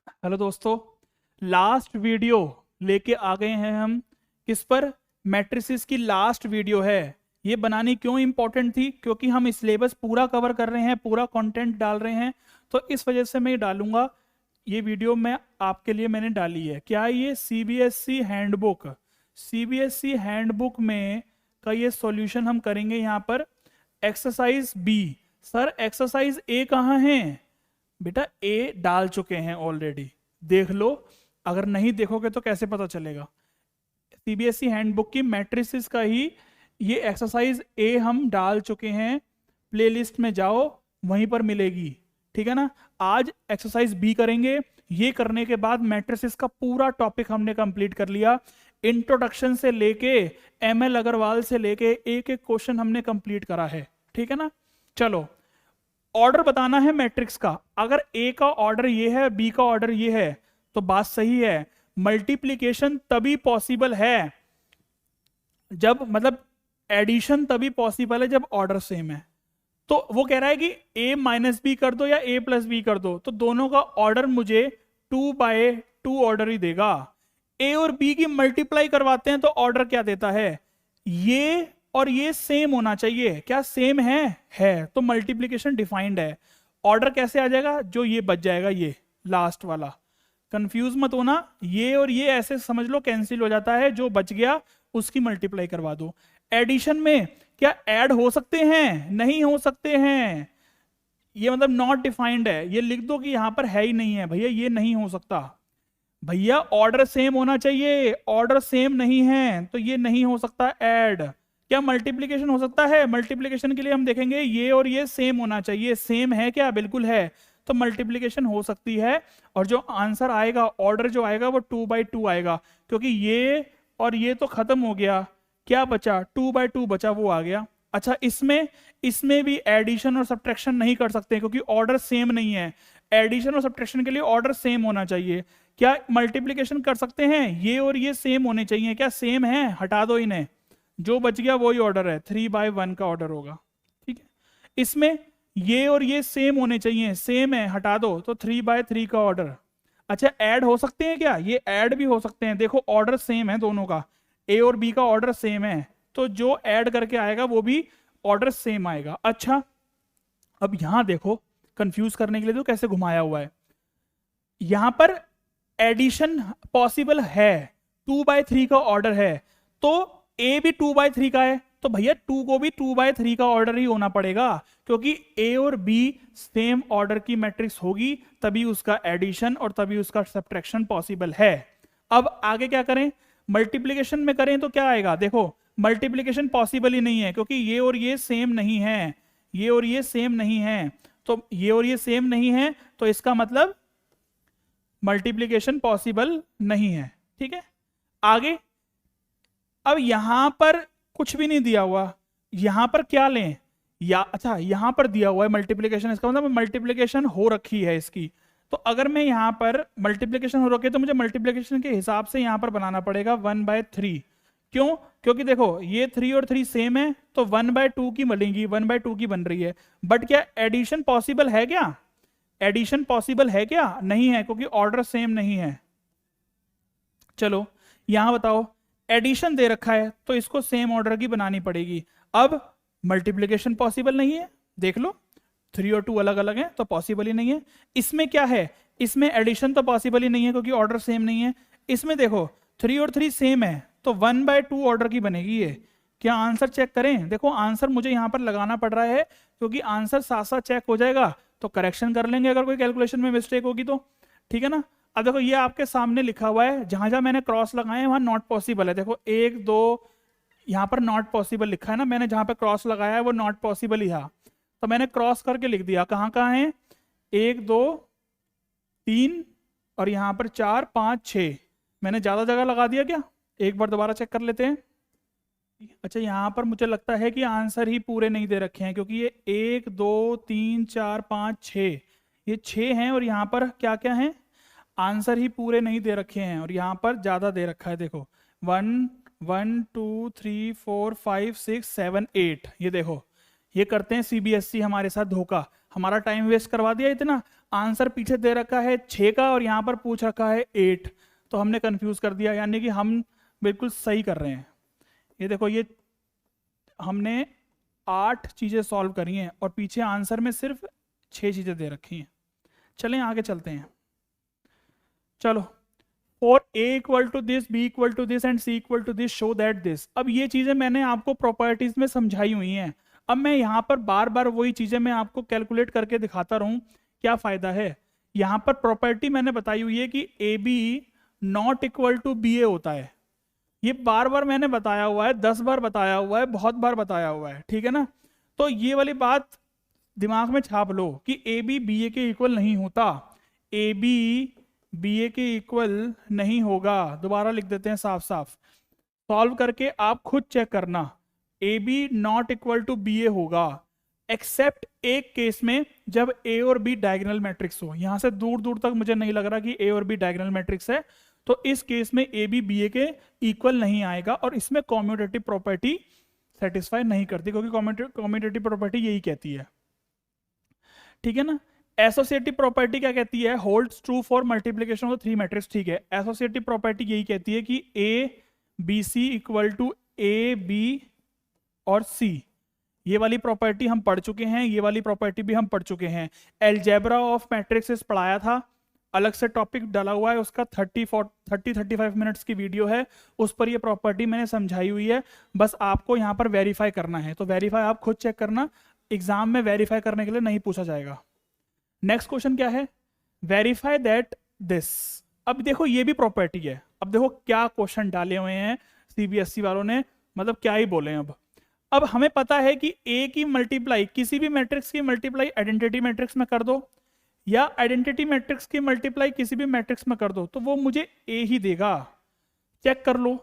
Hello दोस्तों, last video लेके आ गए हैं हम। किस पर? मैट्रिसेस की लास्ट वीडियो है। ये बनानी क्यों इंपॉर्टेंट थी? क्योंकि हम सिलेबस पूरा कवर कर रहे हैं, पूरा कंटेंट डाल रहे हैं, तो इस वजह से मैं ये डालूंगा। ये वीडियो मैं आपके लिए मैंने डाली है। क्या है ये? CBSE handbook. सीबीएसई हैंडबुक में का ये सॉल्यूशन हम करेंगे यहाँ पर। Exercise B. Sir exercise A कहाँ है? बेटा ए डाल चुके हैं ऑलरेडी, देख लो। अगर नहीं देखोगे तो कैसे पता चलेगा? सीबीएसई हैंडबुक की मैट्रिसेस का ही ये एक्सरसाइज ए हम डाल चुके हैं। प्लेलिस्ट में जाओ, वहीं पर मिलेगी। ठीक है ना? आज एक्सरसाइज बी करेंगे। ये करने के बाद मैट्रिसेस का पूरा टॉपिक हमने कंप्लीट कर लिया। इंट्रोडक्शन से लेके एमएल अग्रवाल से लेके एक एक क्वेश्चन हमने कंप्लीट करा है। ठीक है ना? चलो, ऑर्डर बताना है मैट्रिक्स का। अगर ए का ऑर्डर ये है, बी का ऑर्डर ये है, तो बात सही है। मल्टीप्लिकेशन तभी पॉसिबल है जब, मतलब एडिशन तभी पॉसिबल है जब ऑर्डर सेम है। तो वो कह रहा है कि ए माइनस बी कर दो या ए प्लस बी कर दो, तो दोनों का ऑर्डर मुझे 2/2 ऑर्डर ही देगा। ए और बी की मल्टीप्लाई करवाते हैं तो ऑर्डर क्या देता है? ये और ये सेम होना चाहिए। क्या सेम है तो मल्टीप्लिकेशन डिफाइंड है। ऑर्डर कैसे आ जाएगा? जो ये बच जाएगा, ये लास्ट वाला। कंफ्यूज मत होना, ये और ये ऐसे समझ लो कैंसिल हो जाता है। जो बच गया उसकी मल्टीप्लाई करवा दो। एडिशन में क्या ऐड हो सकते हैं? नहीं हो सकते हैं। ये मतलब नॉट डिफाइंड है। ये लिख दो कि यहां पर है ही नहीं है भैया, ये नहीं हो सकता। भैया ऑर्डर सेम होना चाहिए, ऑर्डर सेम नहीं है तो ये नहीं हो सकता ऐड। क्या मल्टीप्लिकेशन हो सकता है? मल्टीप्लिकेशन के लिए हम देखेंगे ये और ये सेम होना चाहिए। सेम है क्या? बिल्कुल है, तो मल्टीप्लिकेशन हो सकती है। और जो आंसर आएगा, ऑर्डर जो आएगा वो 2/2 आएगा, क्योंकि ये और ये तो खत्म हो गया। क्या बचा? 2/2 बचा, वो आ गया। अच्छा, इसमें इसमें भी एडिशन और सब्ट्रैक्शन नहीं कर सकते क्योंकि ऑर्डर सेम नहीं है। एडिशन और सब्ट्रैक्शन के लिए ऑर्डर सेम होना चाहिए। क्या मल्टीप्लिकेशन कर सकते हैं? ये और ये सेम होने चाहिए। क्या सेम है? हटा दो इन्हें, जो बच गया वही ऑर्डर है। 3/1 का ऑर्डर होगा। ठीक है। इसमें ये और ये सेम होने चाहिए, सेम है, हटा दो, तो 3/3 का ऑर्डर। अच्छा, ऐड हो सकते हैं क्या? ये ऐड भी हो सकते हैं। देखो ऑर्डर सेम है दोनों का, ए और बी का ऑर्डर सेम है, तो जो ऐड करके आएगा वो भी ऑर्डर सेम आएगा। अच्छा, अब यहां देखो, कंफ्यूज करने के लिए तो कैसे घुमाया हुआ है। यहां पर एडिशन पॉसिबल है, 2/3 का ऑर्डर है, तो ए भी 2/3 का है, तो भैया 2 को भी 2/3 का ऑर्डर ही होना पड़ेगा, क्योंकि ए और बी सेम ऑर्डर की मैट्रिक्स होगी, तभी उसका एडिशन और तभी उसका सब्ट्रैक्शन पॉसिबल है। अब आगे क्या करें? मल्टीप्लिकेशन में करें तो क्या आएगा? देखो, मल्टीप्लिकेशन पॉसिबल ही नहीं है क्योंकि ये और ये सेम नहीं है। ये और ये सेम नहीं है, तो ये और ये सेम नहीं है, तो इसका मतलब मल्टीप्लिकेशन पॉसिबल नहीं है। ठीक है, आगे। अब यहां पर कुछ भी नहीं दिया हुआ, यहां पर क्या लें? या अच्छा, यहां पर दिया हुआ है मल्टीप्लिकेशन, इसका मतलब मल्टीप्लिकेशन हो रखी है इसकी। तो अगर मैं यहां पर मल्टीप्लिकेशन हो रखी है तो मुझे मल्टीप्लिकेशन के हिसाब से यहां पर बनाना पड़ेगा 1/3। क्यों? क्योंकि देखो ये 3 और 3 सेम है, तो 1/2 की बनेगी, 1/2 की बन रही है। बट क्या एडिशन पॉसिबल है? क्या एडिशन पॉसिबल है? क्या नहीं है, क्योंकि ऑर्डर सेम नहीं है। चलो यहां बताओ, एडिशन दे रखा है तो इसको सेम ऑर्डर की बनानी पड़ेगी। अब मल्टीप्लिकेशन पॉसिबल नहीं है, देख लो, 3 और 2 अलग अलग हैं तो पॉसिबल ही नहीं है। इसमें क्या है? इसमें एडिशन तो पॉसिबल ही नहीं है क्योंकि ऑर्डर सेम नहीं है। इसमें देखो 3 और 3 सेम है, तो 1/2 ऑर्डर की बनेगी ये। क्या आंसर चेक करें? देखो आंसर मुझे यहां पर लगाना पड़ रहा है क्योंकि आंसर साथ साथ चेक हो जाएगा, तो करेक्शन कर लेंगे अगर कोई कैलकुलेशन में मिस्टेक होगी तो। ठीक है ना? अब देखो ये आपके सामने लिखा हुआ है, जहां जहां मैंने क्रॉस लगाए हैं वहां नॉट पॉसिबल है। देखो 1 2 यहाँ पर नॉट पॉसिबल लिखा है ना, मैंने जहां पे क्रॉस लगाया है वो नॉट पॉसिबल ही था, तो मैंने क्रॉस करके लिख दिया। कहाँ कहाँ है? 1 2 3 और यहाँ पर 4 5 6। मैंने ज्यादा जगह लगा दिया क्या? एक बार दोबारा चेक कर लेते हैं। अच्छा, यहाँ पर मुझे लगता है कि आंसर ही पूरे नहीं दे रखे हैं, क्योंकि ये 1 2 3 4 5 6, ये 6 हैं, और यहाँ पर क्या क्या है? आंसर ही पूरे नहीं दे रखे हैं, और यहाँ पर ज्यादा दे रखा है। देखो 1 1 2 3 4 5 6 7 8। ये देखो, ये करते हैं सीबीएसई हमारे साथ धोखा। हमारा टाइम वेस्ट करवा दिया इतना। आंसर पीछे दे रखा है 6 का और यहाँ पर पूछ रखा है 8, तो हमने कंफ्यूज कर दिया, यानी कि हम बिल्कुल सही कर रहे हैं। ये देखो, ये हमने 8 चीज़ें सॉल्व करी हैं और पीछे आंसर में सिर्फ 6 चीज़ें दे रखी हैं। चलें आगे चलते हैं। चलो, for A equal to this, B equal to this and C equal to this, show that this. अब ये चीज़ें मैंने आपको प्रॉपर्टीज में समझाई हुई हैं। अब मैं यहाँ पर बार बार वही चीज़ें मैं आपको कैलकुलेट करके दिखाता रहूँ, क्या फ़ायदा है। यहाँ पर प्रॉपर्टी मैंने बताई हुई है कि A B not equal to B A होता है। ये बार बार मैंने बताया हुआ है, 10 बार बताया हुआ है, बहुत बार बताया हुआ है, ठीक है ना। तो ये वाली बात दिमाग में छाप लो कि ए बी बी ए के इक्वल नहीं होता, ए बी बी ए के इक्वल नहीं होगा। दोबारा लिख देते हैं साफ साफ, सॉल्व करके आप खुद चेक करना, A B not equal to B A होगा, एक्सेप्ट एक केस में जब ए और बी डायगोनल मैट्रिक्स हो। यहां से दूर दूर तक मुझे नहीं लग रहा कि ए और बी डायगोनल मैट्रिक्स है, तो इस केस में ए बी बी ए के इक्वल नहीं आएगा और इसमें कॉम्यूटेटिव प्रॉपर्टी सेटिस्फाई नहीं करती, क्योंकि कॉम्यूटेटिव प्रॉपर्टी यही कहती है, ठीक है ना। एसोसिएटिव प्रॉपर्टी क्या कहती है, holds true for multiplication of 3 matrix, ठीक है। एसोसिएटिव प्रॉपर्टी यही कहती है कि A B C equal to A B और सी। ये वाली प्रॉपर्टी हम पढ़ चुके हैं, ये वाली प्रॉपर्टी भी हम पढ़ चुके हैं। एलजेब्रा ऑफ मैट्रिक्सेस पढ़ाया था, अलग से टॉपिक डाला हुआ है उसका, 30-35 मिनट्स की वीडियो है, उस पर ये प्रॉपर्टी मैंने समझाई हुई है। बस आपको यहाँ पर वेरीफाई करना है, तो वेरीफाई आप खुद चेक करना, एग्जाम में वेरीफाई करने के लिए नहीं पूछा जाएगा। नेक्स्ट क्वेश्चन क्या है, वेरीफाई दैट दिस। अब देखो ये भी प्रॉपर्टी है। अब देखो क्या क्वेश्चन डाले हुए हैं सीबीएसई वालों ने, मतलब क्या ही बोले। अब हमें पता है कि ए की मल्टीप्लाई, किसी भी मैट्रिक्स की मल्टीप्लाई आइडेंटिटी मैट्रिक्स में कर दो या आइडेंटिटी मैट्रिक्स की मल्टीप्लाई किसी भी मैट्रिक्स में कर दो तो वो मुझे ए ही देगा। चेक कर लो,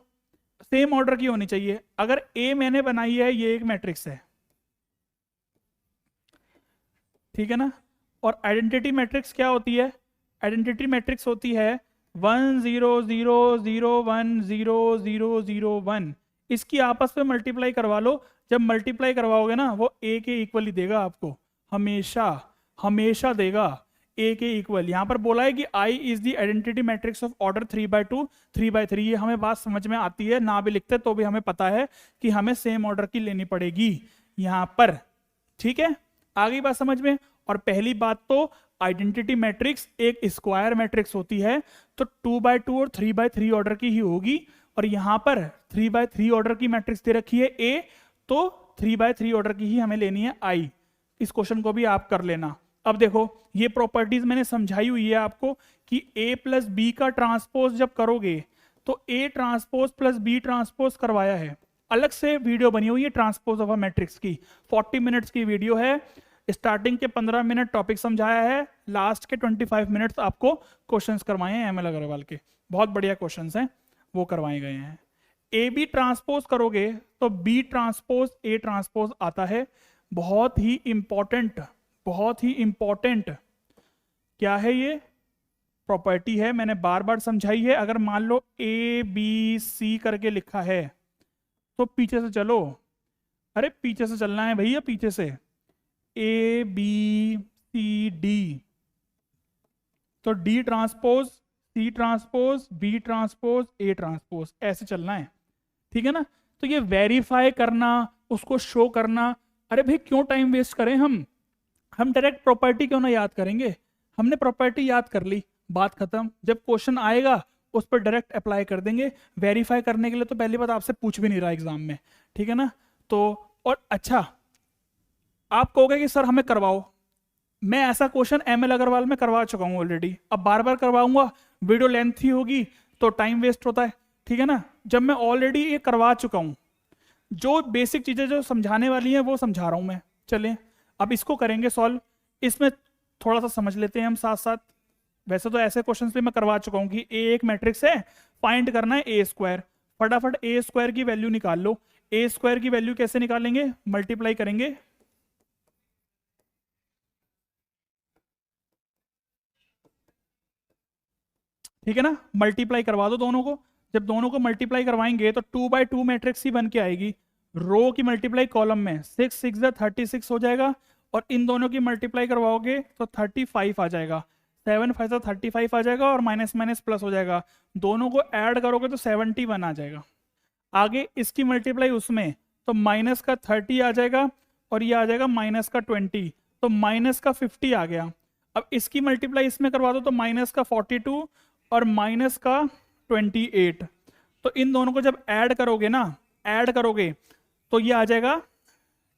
सेम ऑर्डर की होनी चाहिए। अगर ए मैंने बनाई है, ये एक मैट्रिक्स है, ठीक है ना, और आइडेंटिटी मैट्रिक्स क्या होती है, आइडेंटिटी मैट्रिक्स होती है 1 0 0 0 1 0 0 0 1। इसकी आपस में मल्टीप्लाई करवा लो, जब मल्टीप्लाई करवाओगे ना वो ए के इक्वल ही देगा आपको, हमेशा हमेशा देगा ए के इक्वल। यहां पर बोला है कि I is the identity matrix of order 3/2 3/3। ये हमें बात समझ में आती है, ना भी लिखते तो भी हमें पता है कि हमें सेम ऑर्डर की लेनी पड़ेगी यहां पर, ठीक है। आगे बात समझ में। और पहली बात तो आइडेंटिटी मैट्रिक्स एक स्क्वायर मैट्रिक्स होती है, तो 2/2 और 3/3 ऑर्डर की ही होगी। और यहां पर 3/3 ऑर्डर की मैट्रिक्स दे रखी है ए, तो 3/3 ऑर्डर की ही हमें लेनी है आई। इस क्वेश्चन को भी आप कर लेना। अब देखो ये प्रॉपर्टीज मैंने समझाई हुई है आपको कि ए प्लस बी का ट्रांसपोज जब करोगे तो A transpose plus B transpose करवाया है, अलग से वीडियो बनी हुई है ट्रांसपोज ऑफ अ मैट्रिक्स की, 40 मिनट्स की वीडियो है। स्टार्टिंग के 15 मिनट टॉपिक समझाया है, लास्ट के 25 मिनट्स आपको क्वेश्चंस करवाए हैं एमएल अग्रवाल के, बहुत बढ़िया क्वेश्चंस हैं, वो करवाए गए हैं। ए बी ट्रांसपोज करोगे तो बी ट्रांसपोज ए ट्रांसपोज आता है। बहुत ही इंपॉर्टेंट, बहुत ही इंपॉर्टेंट क्या है ये प्रॉपर्टी है, मैंने बार बार समझाई है। अगर मान लो ए बी सी करके लिखा है तो पीछे से चलो, अरे पीछे से चलना है भैया, पीछे से ए बी सी डी, तो D transpose C transpose B transpose A transpose, ऐसे चलना है, ठीक है ना। तो ये वेरीफाई करना, उसको शो करना, अरे भाई क्यों टाइम वेस्ट करें, हम डायरेक्ट प्रॉपर्टी क्यों ना याद करेंगे। हमने प्रॉपर्टी याद कर ली, बात खत्म। जब क्वेश्चन आएगा उस पर डायरेक्ट अप्लाई कर देंगे। वेरीफाई करने के लिए तो पहली बात आपसे पूछ भी नहीं रहा एग्जाम में, ठीक है ना। तो और अच्छा, आप कहोगे कि सर हमें करवाओ, मैं ऐसा क्वेश्चन एमएल अग्रवाल में करवा चुका हूं ऑलरेडी, अब बार बार करवाऊंगा वीडियो लेंथी होगी तो टाइम वेस्ट होता है, ठीक है ना। जब मैं ऑलरेडी ये करवा चुका हूं, जो बेसिक चीजें जो समझाने वाली हैं वो समझा रहा हूं मैं। चलें अब इसको करेंगे सॉल्व, इसमें थोड़ा सा समझ लेते हैं हम साथ साथ। वैसे तो ऐसे क्वेश्चंस भी मैं करवा चुका हूं कि ए एक मैट्रिक्स है, फाइंड करना है ए स्क्वायर, फटाफट ए स्क्वायर की वैल्यू निकाल लो। ए स्क्वायर की वैल्यू कैसे निकालेंगे, मल्टीप्लाई करेंगे, ठीक है ना, मल्टीप्लाई करवा दो दोनों को। जब दोनों को मल्टीप्लाई करवाएंगे तो 2/2 मैट्रिक्स ही बन के आएगी। रो की मल्टीप्लाई कॉलम में 6 6 36 हो जाएगा और इन दोनों की मल्टीप्लाई करवाओगे तो 35 आ जाएगा। 7 5 35 आ जाएगा और माइनस माइनस प्लस हो जाएगा। दोनों को ऐड करोगे तो 71 आ जाएगा। आगे इसकी मल्टीप्लाई उसमें तो माइनस का 30 आ जाएगा और ये आ जाएगा माइनस का 20, तो माइनस का 50 आ गया। अब इसकी मल्टीप्लाई इसमें करवा दो तो माइनस का 42 और माइनस का 28। तो इन दोनों को जब ऐड करोगे ना, ऐड करोगे तो ये आ जाएगा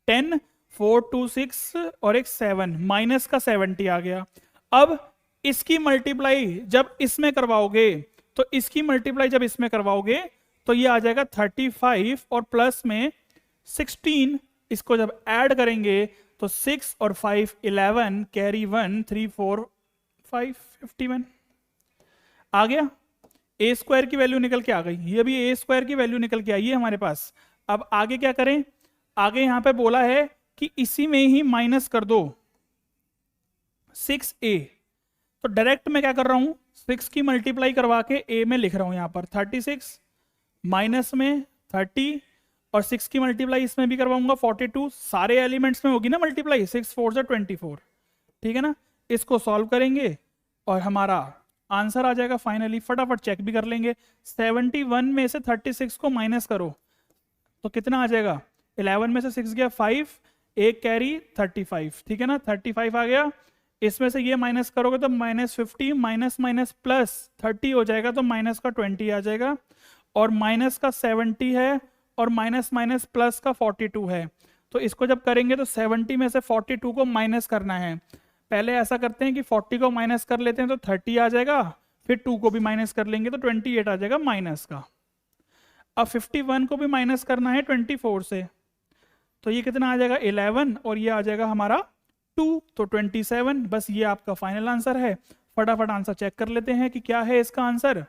10 4 2 6 और एक 7, माइनस का 70 आ गया। अब इसकी मल्टीप्लाई जब इसमें करवाओगे तो इसकी मल्टीप्लाई जब इसमें करवाओगे तो ये आ जाएगा 35 और प्लस में 16। इसको जब ऐड करेंगे तो 6 और 5 11, कैरी 1 3 4 5 51 आ गया। ए स्क्वायर की वैल्यू निकल के आ गई, ये भी ए स्क्वायर की वैल्यू निकल के आई है हमारे पास। अब आगे क्या करें, आगे यहां पे बोला है कि इसी में ही माइनस कर दो 6a। तो डायरेक्ट मैं क्या कर रहा हूं, 6 की मल्टीप्लाई करवा के a में लिख रहा हूं यहां पर 36 माइनस में 30 और 6 की मल्टीप्लाई इसमें भी करवाऊंगा 42। सारे एलिमेंट्स में होगी ना मल्टीप्लाई, 6 4 से 24, ठीक है ना। इसको सॉल्व करेंगे और हमारा आंसर आ जाएगा फाइनली। फटाफट चेक भी कर लेंगे। 71 में से 36 को माइनस करो तो कितना आ जाएगा, 11 में से 6 गया 5, एक कैरी 35, ठीक है ना, 35 आ गया। इसमें से ये माइनस करोगे तो माइनस 50 माइनस माइनस प्लस 30 हो जाएगा तो माइनस का 20 आ जाएगा और माइनस का 70 है और माइनस माइनस प्लस का 42 है। तो इसको जब करेंगे तो 70 में से 42 को माइनस करना है। पहले ऐसा करते हैं कि 40 को माइनस कर लेते हैं तो 30 आ जाएगा, फिर 2 को भी माइनस कर लेंगे तो 28 आ जाएगा माइनस का। अब 51 को भी माइनस करना है 24 से, तो ये कितना आ जाएगा 11 और ये आ जाएगा हमारा 2, तो 27। बस ये आपका फाइनल आंसर है। फटाफट आंसर चेक कर लेते हैं कि क्या है इसका आंसर।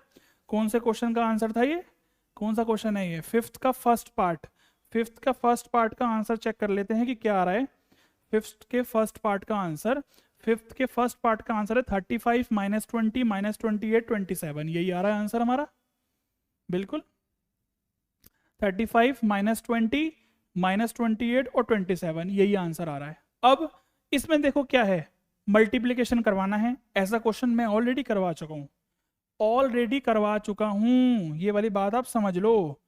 कौन से क्वेश्चन का आंसर था ये, कौन सा क्वेश्चन है ये, 5th का फर्स्ट पार्ट। 5th का फर्स्ट पार्ट का आंसर चेक कर लेते हैं कि क्या आ रहा है। 5th के फर्स्ट पार्ट का आंसर, 5th के फर्स्ट पार्ट का आंसर है 35 माइनस 20 माइनस 28 27, यही आ रहा है आंसर हमारा। बिल्कुल 35 माइनस 20 माइनस 28 और 27, यही आंसर आ रहा है। अब इसमें देखो क्या है, मल्टीप्लीकेशन करवाना है। ऐसा क्वेश्चन मैं ऑलरेडी करवा चुका हूं, ये वाली बात आप समझ लो।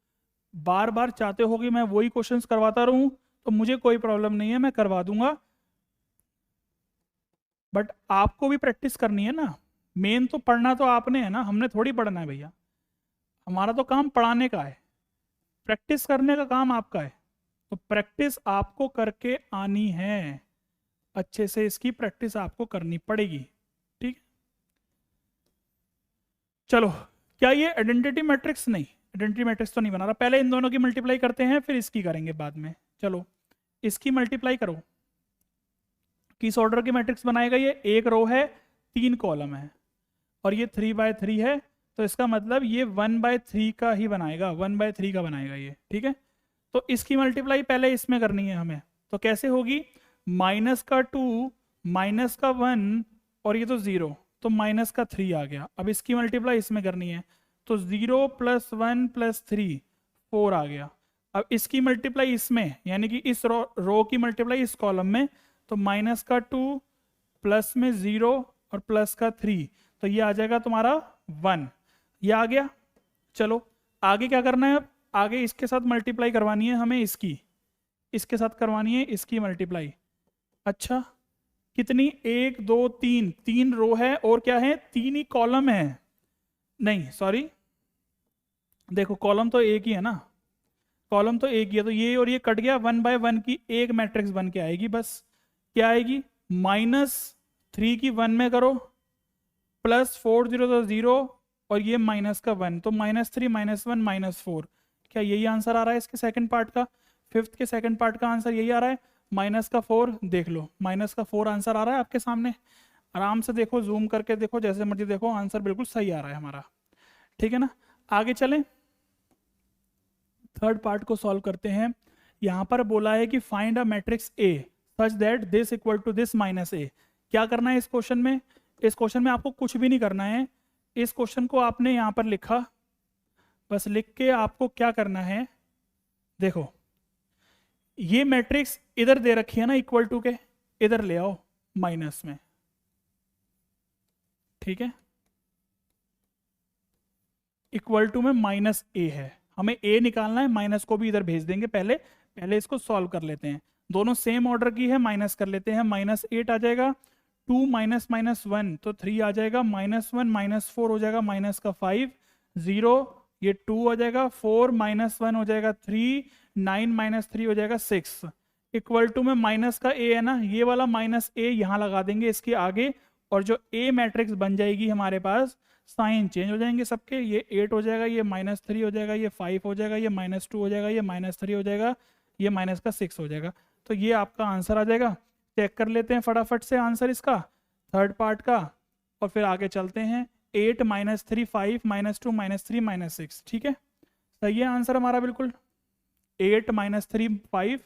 बार बार चाहते हो कि मैं वही क्वेश्चंस करवाता रहूं तो मुझे कोई प्रॉब्लम नहीं है, मैं करवा दूंगा, बट आपको भी प्रैक्टिस करनी है ना। मेन तो पढ़ना तो आपने है ना, हमने थोड़ी पढ़ना है भैया। हमारा तो काम पढ़ाने का है, प्रैक्टिस करने का काम आपका है। तो प्रैक्टिस आपको करके आनी है, अच्छे से इसकी प्रैक्टिस आपको करनी पड़ेगी, ठीक। चलो, क्या ये आइडेंटिटी मैट्रिक्स, नहीं आइडेंटिटी मैट्रिक्स तो नहीं बना रहा। पहले इन दोनों की मल्टीप्लाई करते हैं फिर इसकी करेंगे बाद में। चलो इसकी मल्टीप्लाई करो। किस ऑर्डर की मैट्रिक्स बनाएगा ये, एक रो है 3 कॉलम है और ये 3/3 है, तो इसका मतलब ये 1/3 का ही बनाएगा, 1/3 का बनाएगा ये, ठीक है। तो इसकी मल्टीप्लाई पहले इसमें करनी है हमें, तो कैसे होगी, माइनस का 2 माइनस का 1 और ये तो 0, तो माइनस का 3 आ गया। अब इसकी मल्टीप्लाई इसमें करनी है तो 0 + 1 + 3 4 आ गया। अब इसकी मल्टीप्लाई इसमें, यानी कि इस रो की मल्टीप्लाई इस कॉलम में, तो माइनस का 2 प्लस में 0 और प्लस का 3, तो ये आ जाएगा तुम्हारा 1, ये आ गया। चलो आगे क्या करना है, आगे इसके साथ मल्टीप्लाई करवानी है हमें, इसके साथ करवानी है इसकी मल्टीप्लाई। अच्छा कितनी, 1 2 3, 3 रो है और क्या है 3 ही कॉलम है, नहीं सॉरी देखो कॉलम तो एक ही है ना, कॉलम तो एक ही है, तो ये और ये कट गया, 1/1 की एक मैट्रिक्स बन के आएगी। बस क्या आएगी, -3 की 1 में करो, +4 0 तो 0 और ये माइनस का 1, तो -3 -1 -4। क्या यही आंसर आ रहा है इसके सेकंड पार्ट का, 5th के सेकंड पार्ट का आंसर यही आ रहा है। माइनस का 4 देख लो, माइनस का 4 आंसर आ रहा है आपके सामने, आराम से देखो, जूम करके देखो, जैसे मर्जी देखो, आंसर बिल्कुल सही आ रहा है हमारा, ठीक है ना। आगे चलें, थर्ड पार्ट को सॉल्व करते हैं। यहां पर बोला है कि find a matrix A such that this equal to this minus A. क्या करना है इस क्वेश्चन में, इस क्वेश्चन में आपको कुछ भी नहीं करना है। इस क्वेश्चन को आपने यहां पर लिखा, बस लिख के आपको क्या करना है, देखो ये मैट्रिक्स इधर दे रखी है ना इक्वल टू के, इधर ले आओ माइनस में, ठीक है। इक्वल टू में माइनस ए है, हमें ए निकालना है, माइनस को भी इधर भेज देंगे। पहले इसको सॉल्व कर लेते हैं, दोनों सेम ऑर्डर की है, माइनस कर लेते हैं। -8 आ जाएगा, 2 माइनस -1 तो 3 आ जाएगा, -1 -4 हो जाएगा, माइनस का 5, 0 ये 2 हो जाएगा, 4 -1 हो जाएगा 3, 9 -3 हो जाएगा 6। इक्वल टू में माइनस का ए है ना, ये वाला माइनस ए यहाँ लगा देंगे इसके आगे, और जो ए मैट्रिक्स बन जाएगी हमारे पास, साइन चेंज हो जाएंगे सबके, ये 8 हो जाएगा, ये -3 हो जाएगा, ये 5 हो जाएगा, ये -2 हो जाएगा, ये -3 हो जाएगा, ये माइनस का 6 हो जाएगा। तो ये आपका आंसर आ जाएगा। चेक कर लेते हैं फटाफट से आंसर इसका, थर्ड पार्ट का, और फिर आगे चलते हैं। 8 -3 5 -2 -3 -6, ठीक है, सही है आंसर हमारा बिल्कुल। 8 -3 5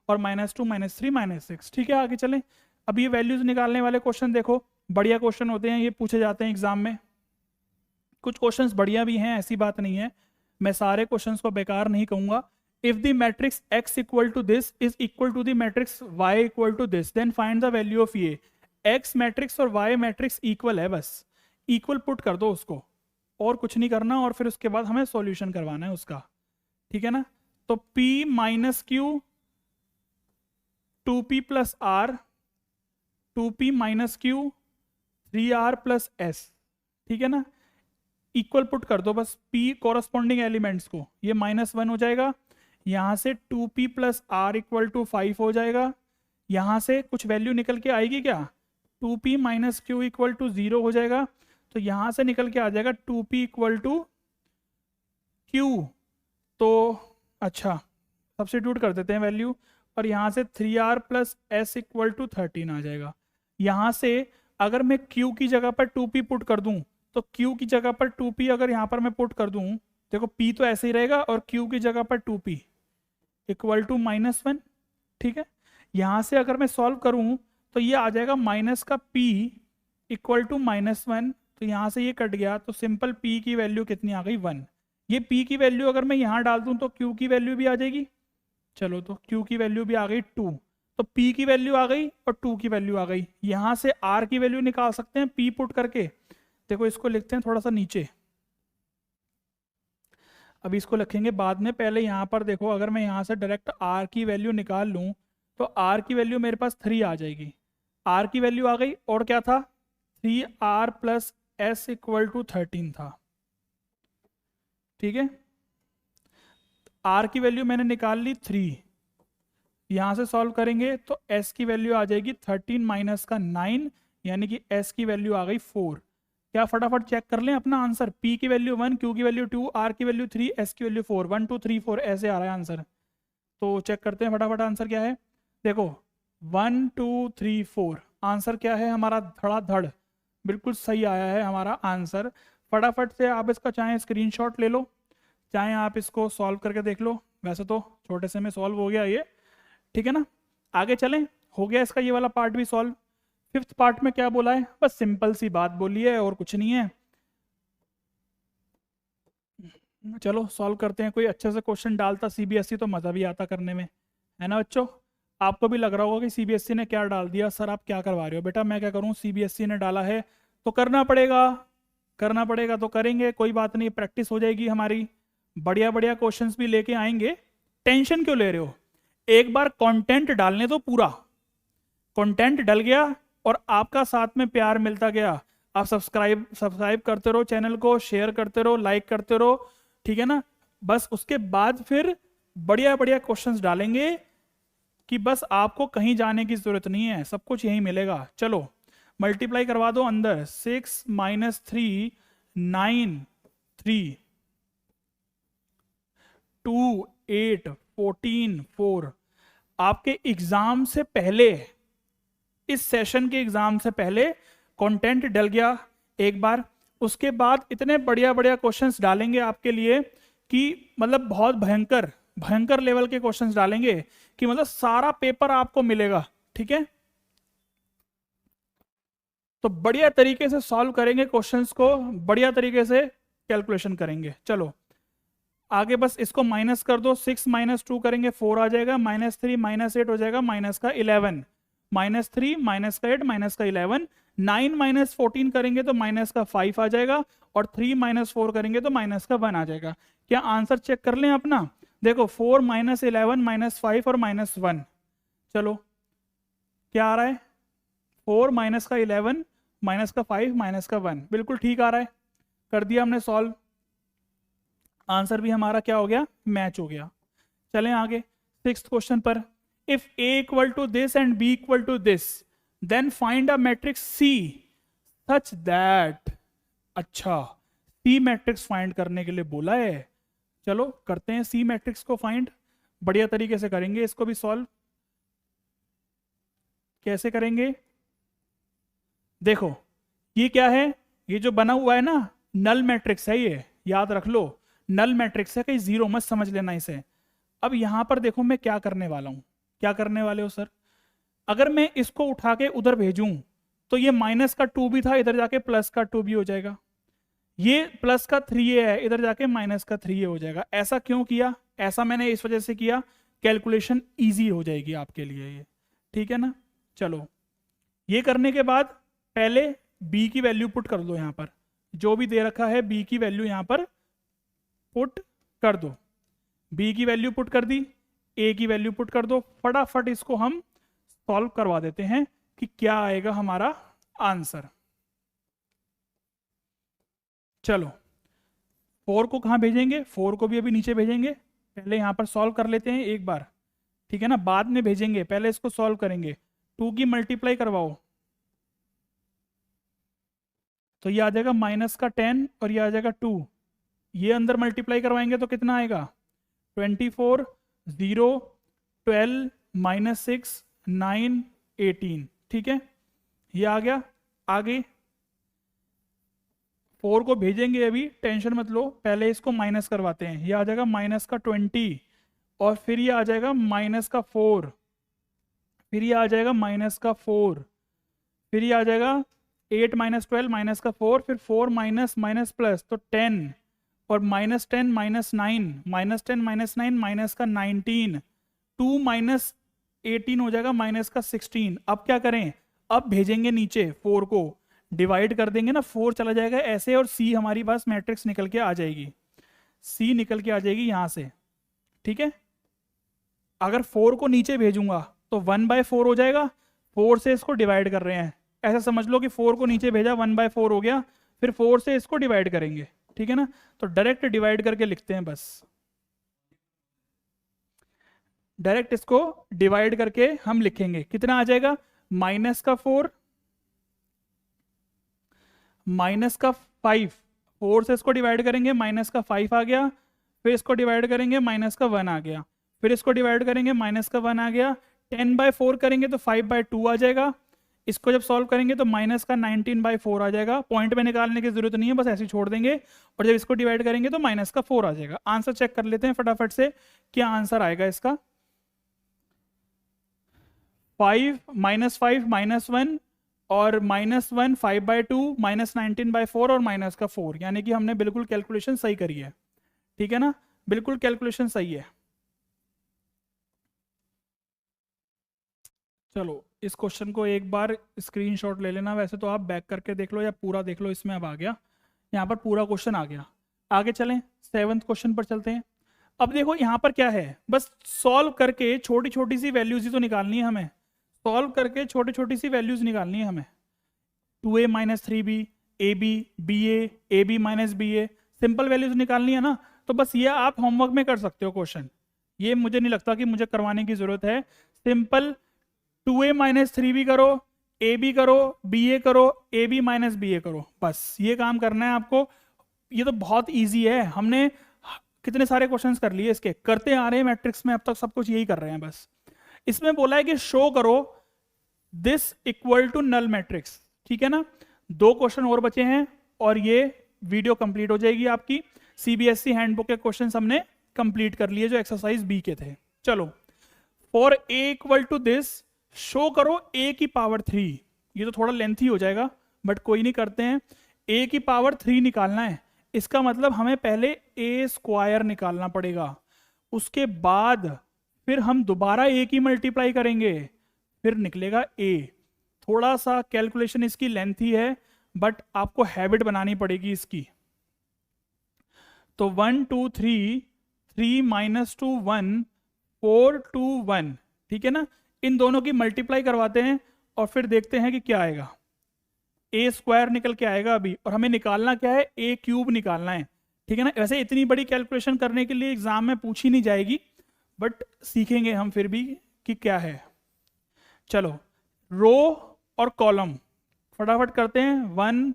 और -2 -3 -6, ठीक है। आगे चलें, अब ये वैल्यूज निकालने वाले क्वेश्चन देखो, बढ़िया क्वेश्चन होते हैं, ये पूछे जाते हैं एग्जाम में। कुछ क्वेश्चंस बढ़िया भी हैं, ऐसी बात नहीं है, मैं सारे क्वेश्चंस को बेकार नहीं कहूंगा। If the matrix x equal to this is equal to the matrix y equal to this, then find the value of ये। x मैट्रिक्स और y मैट्रिक्स इक्वल है, बस इक्वल पुट कर दो उसको, और कुछ नहीं करना, और फिर उसके बाद हमें सॉल्यूशन करवाना है उसका, ठीक है ना। तो p minus Q 2p plus r, 2p minus Q 3r plus s, ठीक है ना। इक्वल पुट कर दो बस p कॉरस्पॉन्डिंग एलिमेंट्स को, ये -1 हो जाएगा, यहाँ से 2p plus r equal to 5 हो जाएगा, यहाँ से कुछ वैल्यू निकल के आएगी क्या, 2p minus Q equal to 0 हो जाएगा, तो यहाँ से निकल के आ जाएगा 2p इक्वल टू q, तो अच्छा सब्स्टिट्यूट कर देते हैं वैल्यू, और यहाँ से 3r plus s equal to 13 आ जाएगा। यहाँ से अगर मैं q की जगह पर 2p पुट कर दूं, तो q की जगह पर 2p अगर यहाँ पर मैं पुट कर दूं, देखो p तो ऐसे ही रहेगा, और q की जगह पर 2p इक्वल टू -1, ठीक है। यहाँ से अगर मैं सॉल्व करूं तो ये आ जाएगा माइनस का p इक्वल टू -1, तो यहाँ से ये कट गया, तो सिंपल p की वैल्यू कितनी आ गई 1। ये p की वैल्यू अगर मैं यहाँ डाल दूं तो q की वैल्यू भी आ जाएगी, चलो तो q की वैल्यू भी आ गई 2, तो p की वैल्यू आ गई और 2 की वैल्यू आ गई। यहाँ से r की वैल्यू निकाल सकते हैं p पुट करके, देखो इसको लिखते हैं थोड़ा सा नीचे, अभी इसको लिखेंगे बाद में, पहले यहाँ पर देखो, अगर मैं यहाँ से डायरेक्ट r की वैल्यू निकाल लूँ तो r की वैल्यू मेरे पास 3 आ जाएगी, r की वैल्यू आ गई, और क्या था 3r plus s equal to 13 था, ठीक है। r की वैल्यू मैंने निकाल ली 3, यहाँ से सॉल्व करेंगे तो s की वैल्यू आ जाएगी 13 माइनस का 9, यानी कि s की वैल्यू आ गई 4। क्या फटाफट चेक कर लें अपना आंसर, p की वैल्यू 1, q की वैल्यू 2, r की वैल्यू 3, s की वैल्यू 4, 1 2 3 4 ऐसे आ रहा है आंसर। तो चेक करते हैं फटाफट आंसर क्या है, देखो 1 2 3 4 आंसर क्या है हमारा, धड़ाधड़ बिल्कुल सही आया है हमारा आंसर। फटाफट से आप इसका चाहे स्क्रीनशॉट ले लो, चाहे आप इसको सॉल्व करके देख लो, वैसे तो छोटे से में सॉल्व हो गया ये, ठीक है ना। आगे चलें, हो गया इसका ये वाला पार्ट भी सॉल्व। फिफ्थ पार्ट में क्या बोला है, बस सिंपल सी बात बोली है और कुछ नहीं है। चलो सॉल्व करते हैं, कोई अच्छे से क्वेश्चन डालता सीबीएसई तो मज़ा भी आता करने में, है ना बच्चों। आपको भी लग रहा होगा कि सीबीएसई ने क्या डाल दिया, सर आप क्या करवा रहे हो। बेटा मैं क्या करूं, सीबीएसई ने डाला है तो करना पड़ेगा, करना पड़ेगा तो करेंगे, कोई बात नहीं, प्रैक्टिस हो जाएगी हमारी, बढ़िया बढ़िया क्वेश्चंस भी लेके आएंगे। टेंशन क्यों ले रहे हो, एक बार कंटेंट डालने तो पूरा कंटेंट डल गया और आपका साथ में प्यार मिलता गया, आप सब्सक्राइब करते रहो चैनल को, शेयर करते रहो, लाइक करते रहो, ठीक है ना। बस उसके बाद फिर बढ़िया बढ़िया क्वेश्चंस डालेंगे कि बस आपको कहीं जाने की जरूरत नहीं है, सब कुछ यहीं मिलेगा। चलो मल्टीप्लाई करवा दो अंदर, 6 - 3 9 3 2 8 14 4। आपके एग्जाम से पहले, इस सेशन के एग्जाम से पहले कंटेंट डल गया एक बार, उसके बाद इतने बढ़िया बढ़िया क्वेश्चंस डालेंगे आपके लिए कि मतलब बहुत भयंकर भयंकर लेवल के क्वेश्चंस डालेंगे कि मतलब सारा पेपर आपको मिलेगा, ठीक है। तो बढ़िया तरीके से सॉल्व करेंगे क्वेश्चंस को, बढ़िया तरीके से कैलकुलेशन करेंगे। चलो आगे बस इसको माइनस कर दो, 6 - 2 करेंगे 4 आ जाएगा, -3 - 8 हो जाएगा, माइनस का 11, -3 -8 -11, 9 -14 करेंगे तो -5 आ जाएगा, और 3 -4 करेंगे तो -1 आ जाएगा। क्या आंसर चेक कर लें अपना? देखो 4 -11 -5 और -1, चलो क्या आ रहा है? 4 -11 -5 -1, बिल्कुल ठीक आ रहा है। कर दिया हमने सॉल्व, आंसर भी हमारा क्या हो गया? मैच हो गया। चलें आगे 6th क्वेश्चन पर। If A equal to this and B equal to this, then find a matrix C such that. अच्छा, C मैट्रिक्स फाइंड करने के लिए बोला है। चलो करते हैं C मैट्रिक्स को फाइंड, बढ़िया तरीके से करेंगे इसको भी सॉल्व। कैसे करेंगे? देखो ये क्या है, ये जो बना हुआ है ना, नल मैट्रिक्स है, ये याद रख लो, नल मैट्रिक्स है, कहीं जीरो मत समझ लेना इसे। अब यहां पर देखो मैं क्या करने वाला हूं। क्या करने वाले हो सर? अगर मैं इसको उठा के उधर भेजूं तो ये -2 भी था, इधर जाके +2 भी हो जाएगा। ये +3a है, इधर जाके -3a हो जाएगा। ऐसा क्यों किया? ऐसा मैंने इस वजह से किया, कैलकुलेशन इजी हो जाएगी आपके लिए ये, ठीक है ना। चलो ये करने के बाद पहले b की वैल्यू पुट कर दो, यहां पर जो भी दे रखा है b की वैल्यू यहां पर पुट कर दो। b की वैल्यू पुट कर दी, a की वैल्यू पुट कर दो। फटाफट इसको हम सॉल्व करवा देते हैं कि क्या आएगा हमारा आंसर। चलो 4 को कहाँ भेजेंगे? 4 को भी अभी नीचे भेजेंगे, पहले यहाँ पर सॉल्व कर लेते हैं एक बार, ठीक है ना, बाद में भेजेंगे, पहले इसको सॉल्व करेंगे। 2 की मल्टीप्लाई करवाओ तो ये आ जाएगा -10 और ये आ जाएगा 2। ये अंदर मल्टीप्लाई करवाएंगे तो कितना आएगा? 24, 0, 12, -6, 9, 18, ठीक है, ये आ गया। आगे 4 को भेजेंगे, अभी टेंशन मत लो, पहले इसको माइनस करवाते हैं। ये आ जाएगा -20 और फिर ये आ जाएगा -4, फिर ये आ जाएगा -4, फिर ये आ जाएगा 8 -12 -4, फिर 4 माइनस प्लस तो 10 और -10 -9 -10 -9 -19, 2 -18 हो जाएगा -16। अब क्या करें? अब भेजेंगे नीचे 4 को, डिवाइड कर देंगे ना, 4 चला जाएगा ऐसे और C हमारी पास मैट्रिक्स निकल के आ जाएगी, C निकल के आ जाएगी यहां से, ठीक है। अगर 4 को नीचे भेजूंगा तो 1/4 हो जाएगा, 4 से इसको डिवाइड कर रहे हैं, ऐसा समझ लो कि 4 को नीचे भेजा 1/4 हो गया, फिर 4 से इसको डिवाइड करेंगे, ठीक है ना। तो डायरेक्ट डिवाइड करके लिखते हैं, बस डायरेक्ट इसको डिवाइड करके हम लिखेंगे। कितना आ जाएगा? -4 -5, 4 से इसको डिवाइड करेंगे -5 आ गया, फिर इसको डिवाइड करेंगे -1 आ गया, फिर इसको डिवाइड करेंगे -1 आ गया, 10/4 करेंगे तो 5/2 आ जाएगा। इसको जब सॉल्व करेंगे तो -19/4 आ जाएगा। पॉइंट में निकालने की जरूरत नहीं है, बस ऐसे ही छोड़ देंगे, और जब इसको डिवाइड करेंगे तो -4 आ जाएगा। आंसर चेक कर लेते हैं फटाफट से, क्या आंसर आएगा इसका। 5 -1 और -1 5/2 -19/4 और -4, यानी कि हमने बिल्कुल कैलकुलेशन सही करी है, ठीक है ना, बिल्कुल कैलकुलेशन सही है। चलो इस क्वेश्चन को एक बार स्क्रीनशॉट ले लेना, वैसे तो आप बैक करके देख लो या पूरा देख लो, इसमें अब आ गया, यहाँ पर पूरा क्वेश्चन आ गया। आगे चलें 7th क्वेश्चन पर चलते हैं। अब देखो यहाँ पर क्या है, बस सॉल्व करके छोटी छोटी सी वैल्यूज ही तो निकालनी है हमें, सॉल्व करके छोटी छोटी सी वैल्यूज निकालनी है हमें। 2a - 3b, ab, ba, ab - ba, simple values निकालनी है ना। तो बस ये आप होमवर्क में कर सकते हो क्वेश्चन, ये मुझे नहीं लगता कि मुझे करवाने की जरूरत है। सिंपल 2a - 3b करो, ab करो, ba करो, ab - ba करो, बस ये काम करना है आपको। ये तो बहुत इजी है, हमने कितने सारे क्वेश्चंस कर लिए इसके, करते आ रहे हैं मैट्रिक्स में अब तक, सब कुछ यही कर रहे हैं। बस इसमें बोला है कि शो करो this equal to null matrix, ठीक है ना। 2 क्वेश्चन और बचे हैं और ये वीडियो कंप्लीट हो जाएगी आपकी। CBSE हैंडबुक के क्वेश्चन हमने कंप्लीट कर लिए जो एक्सरसाइज B के थे। चलो for a equal to this show करो a की पावर 3, ये तो थोड़ा लेंथी हो जाएगा बट कोई नहीं, करते हैं। a की पावर 3 निकालना है, इसका मतलब हमें पहले a² निकालना पड़ेगा, उसके बाद फिर हम दोबारा a की मल्टीप्लाई करेंगे, फिर निकलेगा ए। थोड़ा सा कैलकुलेशन इसकी लेंथी है, बट आपको हैबिट बनानी पड़ेगी इसकी। तो 1 2 3, 3 माइनस 2 1, 4 2 1, ठीक है ना। इन दोनों की मल्टीप्लाई करवाते हैं और फिर देखते हैं कि क्या आएगा। ए स्क्वायर निकल के आएगा अभी, और हमें निकालना क्या है, ए क्यूब निकालना है, ठीक है ना। वैसे इतनी बड़ी कैलकुलेशन करने के लिए एग्जाम में पूछी नहीं जाएगी, बट सीखेंगे हम फिर भी कि क्या है। चलो, रो और कॉलम फटाफट करते हैं। 1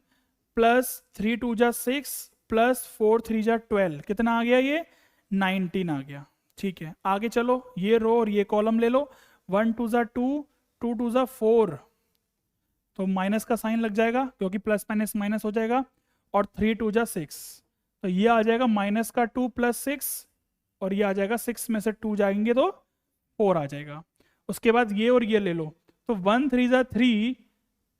प्लस 3 2 जा 6 प्लस 4 3 जा 12, कितना आ गया ये, 19 आ गया। ठीक है, आगे चलो, ये रो और ये कॉलम ले लो। 1 2 जा 2, 2 2 जा 4, तो माइनस का साइन लग जाएगा क्योंकि प्लस माइनस माइनस हो जाएगा। और 3 2 जा 6, तो ये आ जाएगा माइनस का 2 प्लस 6, और ये आ जाएगा 6 में से 2 जाएंगे तो 4 आ जाएगा। उसके बाद ये और ये ले लो, तो 1 3 जा 3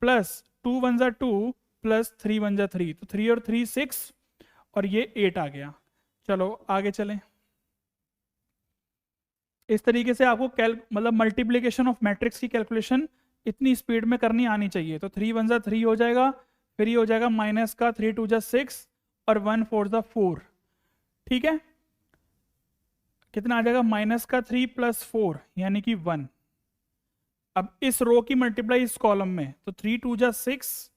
प्लस 2 1 जा 2 प्लस 3 1 जा 3, तो 3 और 3 6, और ये 8 आ गया। चलो आगे चलें। इस तरीके से आपको मतलब मल्टीप्लिकेशन ऑफ मैट्रिक्स की कैलकुलेशन इतनी स्पीड में करनी आनी चाहिए। तो 3 1 जा 3 हो जाएगा, फिर ये हो जाएगा माइनस का 3 2 जा 6 और 1 4 जा 4, ठीक है। कितना आ जाएगा, माइनस का 3 प्लस 4 यानी कि 1। अब इस रो की मल्टीप्लाई इस कॉलम में, तो 3 2 जा 6,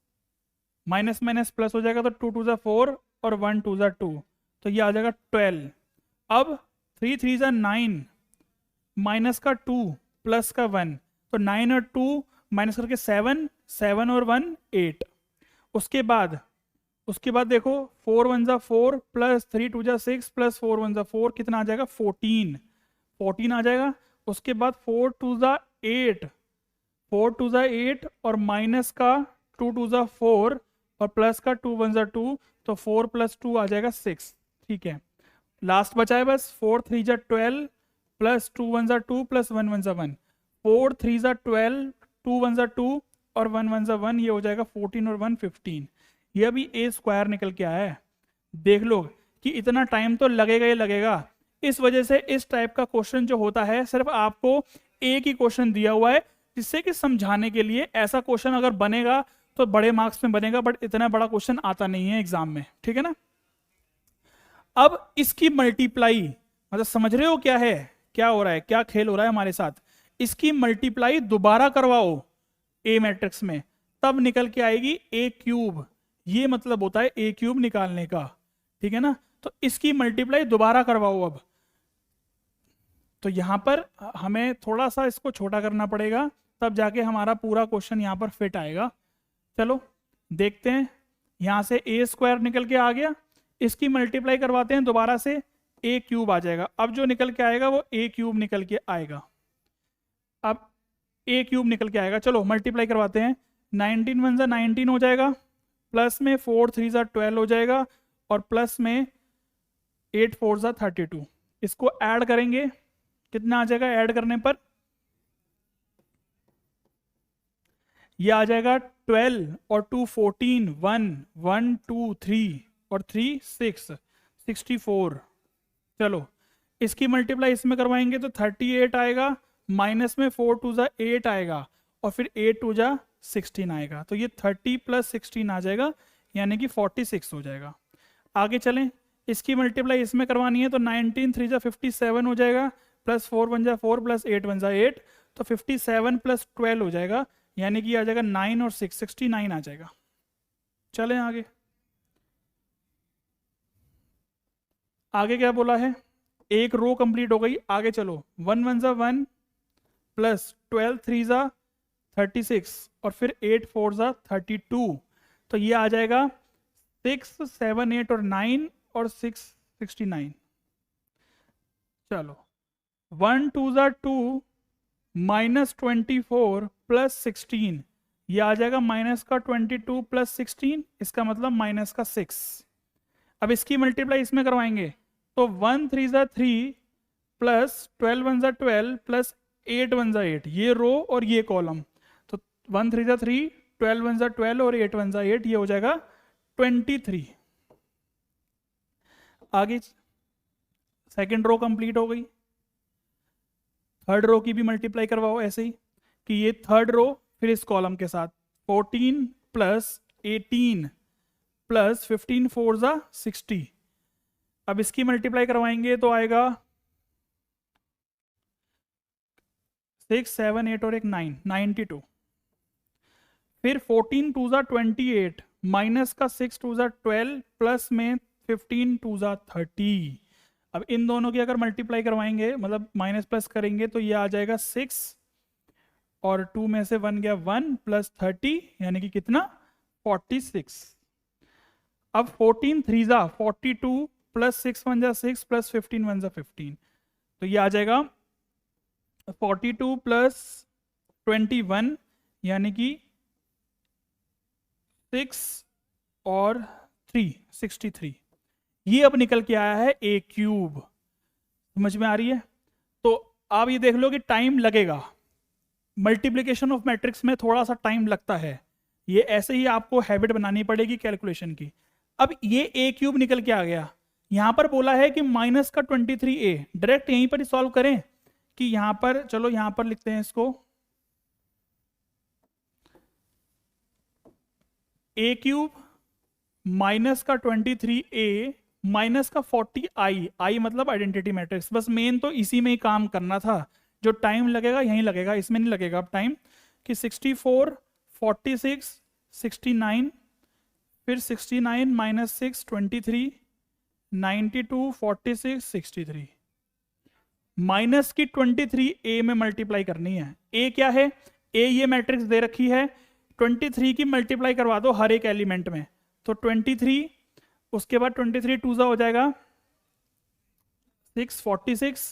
माइनस माइनस प्लस हो जाएगा, तो 2 2 जा 4 और 1 2 जा 2, तो ये आ जाएगा 12। अब 3 3 जा 9, माइनस का 2 प्लस का 1, तो 9 और 2 माइनस करके 7, 7 और 1 8। उसके बाद देखो, 4 1 जा 4 प्लस 3 2 जा 6 प्लस 4 1 जा 4, कितना आ जाएगा, 14, 14 आ जाएगा। उसके बाद 4 2 जा 8, 4 2 जा 8 और माइनस का 2 2 जा 4 और प्लस का 2 1 जा 2, तो 4 प्लस 2 आ जाएगा 6, ठीक है। लास्ट बचा है बस 4 3 जा 12 प्लस 2 1 जा 2 प्लस 1 1 जा 1, 4 3 जा 12, 2 1 जा 2 और 1 1 जा 1, ये हो जाएगा 14 और 1 15। ये अभी ए स्क्वायर निकल के आया है। देख लो कि इतना टाइम तो लगेगा ही लगेगा। इस वजह से इस टाइप का क्वेश्चन जो होता है, सिर्फ आपको एक ही क्वेश्चन दिया हुआ है, जिससे कि समझाने के लिए। ऐसा क्वेश्चन अगर बनेगा तो बड़े मार्क्स में बनेगा, बट इतना बड़ा क्वेश्चन आता नहीं है एग्जाम में, ठीक है ना। अब इसकी मल्टीप्लाई, मतलब समझ रहे हो क्या है, क्या हो रहा है, क्या खेल हो रहा है हमारे साथ। इसकी मल्टीप्लाई दोबारा करवाओ ए मैट्रिक्स में, तब निकल के आएगी ए क्यूब। ये मतलब होता है ए क्यूब निकालने का, ठीक है ना। तो इसकी मल्टीप्लाई दोबारा करवाओ अब। तो यहां पर हमें थोड़ा सा इसको छोटा करना पड़ेगा, तब जाके हमारा पूरा क्वेश्चन यहां पर फिट आएगा। चलो देखते हैं, यहां से ए स्क्वायर निकल के आ गया, इसकी मल्टीप्लाई करवाते हैं दोबारा से, ए क्यूब आ जाएगा। अब जो निकल के आएगा वो ए क्यूब निकल के आएगा। अब ए क्यूब निकल के आएगा, चलो मल्टीप्लाई करवाते हैं। 19 1 जा 19 हो जाएगा, प्लस में 4 3 जा 12 हो जाएगा, और प्लस में 8 4 जा 32। इसको ऐड करेंगे, कितना आ जाएगा ऐड करने पर, ये आ जाएगा 12 और 2 14, 1 1 2 3 और 3 6 64। चलो इसकी मल्टीप्लाई इसमें करवाएंगे तो 38 आएगा, माइनस में 4 2 जा 8 आएगा, और फिर 8 2 जा 16 आएगा। तो ये 30 प्लस 16 आ जाएगा, यानी कि 46 हो जाएगा। आगे चलें, इसकी मल्टीप्लाई इसमें करवानी है, तो 19 3 जा 57 हो जाएगा, प्लस 4 1 जा 4 प्लस 8 1 जा 8, तो 57 प्लस 12 हो जाएगा, यानी कि आ जाएगा 9 और 6 69 आ जाएगा। चलें आगे, आगे क्या बोला है, एक रो कंप्लीट हो गई। आगे चलो, 1 1 जा 1 प्लस 12 3 जा 36 और फिर 8 4 जा 32, तो ये आ जाएगा 6 7 8 और 9 और 6 69। चलो 1 2 जा 2 माइनस 24 प्लस 16, ये आ जाएगा माइनस का 22 प्लस 16, इसका मतलब माइनस का 6। अब इसकी मल्टीप्लाई इसमें करवाएंगे, तो 1 3 जा 3 प्लस 12 1 जा 12 प्लस 8 1 जा 8, ये रो और ये कॉलम, तो 1 3 जा 3, 12 1 जा 12 और 8 1 जा 8, ये हो जाएगा 23। आगे सेकंड रो कंप्लीट हो गई, थर्ड रो की भी मल्टीप्लाई करवाओ ऐसे ही। कि ये थर्ड रो फिर इस कॉलम के साथ 14 प्लस 18 प्लस 15 4 ज़ा 60। अब इसकी मल्टीप्लाई करवाएंगे तो आएगा 6 7 8 और एक 9 92। फिर 14 2 ज़ा 28 माइनस का 6 2 ज़ा 12 प्लस में 15 2 ज़ा 30। अब इन दोनों की अगर मल्टीप्लाई करवाएंगे मतलब माइनस प्लस करेंगे तो ये आ जाएगा 6 और 2 में से 1 गया 1 प्लस 30 यानी कि कितना 46। अब 14 3 ज़ा 42 प्लस 6 1 ज़ा 6 प्लस 15 1 ज़ा 15। तो ये आ जाएगा 42 प्लस 21 यानी कि 6 और 3 63। ये अब निकल के आया है ए क्यूब। समझ में आ रही है? तो आप ये देख लो कि टाइम लगेगा, मल्टीप्लिकेशन ऑफ मैट्रिक्स में थोड़ा सा टाइम लगता है, ये ऐसे ही आपको हैबिट बनानी पड़ेगी कैलकुलेशन की। अब ये ए क्यूब निकल के आ गया, यहां पर बोला है कि माइनस का 23a, डायरेक्ट यहीं पर ही सॉल्व करें कि यहां पर, चलो यहां पर लिखते हैं इसको ए क्यूब माइनस का 23a माइनस का 40i, आई मतलब आइडेंटिटी मैट्रिक्स। बस मेन तो इसी में ही काम करना था, जो टाइम लगेगा यहीं लगेगा, इसमें नहीं लगेगा अब टाइम। कि 64 46 69 फिर 69 माइनस 6 23 92 46 63। माइनस की 23a में मल्टीप्लाई करनी है। a क्या है? a ये मैट्रिक्स दे रखी है, 23 की मल्टीप्लाई करवा दो हर एक एलिमेंट में, तो 23, उसके बाद 23 2 ज़ा हो जाएगा 6 46,